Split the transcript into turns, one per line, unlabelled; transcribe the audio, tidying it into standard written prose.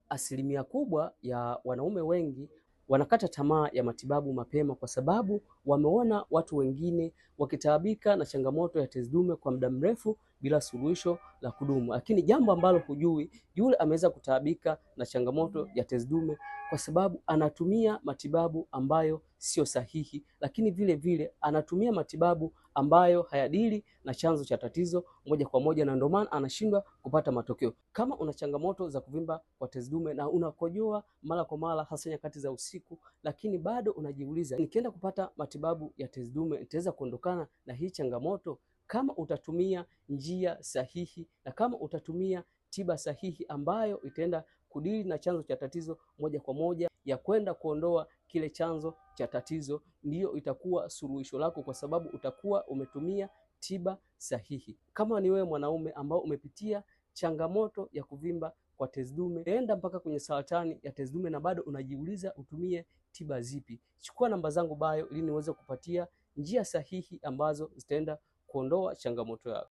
Asilimia kubwa ya wanaume wengi wanakata tamaa ya matibabu mapema kwa sababu wameona watu wengine wakitaabika na changamoto ya tezi dume kwa muda mrefu bila suluhisho la kudumu. Lakini jambo ambalo hujui, yule ameweza kutaabika na changamoto ya tezi dume kwa sababu anatumia matibabu ambayo sio sahihi, lakini vile vile anatumia matibabu ambayo hayadili na chanzo cha tatizo moja kwa moja, na ndio maana anashindwa kupata matokeo. Kama una changamoto za kuvimba kwa tezi dume na unakojoa mara kwa mara hasa nyakati za usiku, lakini bado unajiuliza nikienda kupata matibabu ya tezi dume nitaweza kuondokana na hii changamoto? Kama utatumia njia sahihi na kama utatumia tiba sahihi ambayo itaenda kudili na chanzo cha tatizo moja kwa moja ya kwenda kuondoa kile chanzo cha tatizo, ndiyo itakuwa suluhisho lako, kwa sababu utakuwa umetumia tiba sahihi. Kama ni wewe mwanaume ambao umepitia changamoto ya kuvimba kwa tezi dume, enda mpaka kwenye saratani ya tezi dume na bado unajiuliza utumie tiba zipi, chukua namba zangu bio ili niweze kupatia njia sahihi ambazo zitaenda kuondoa changamoto yako.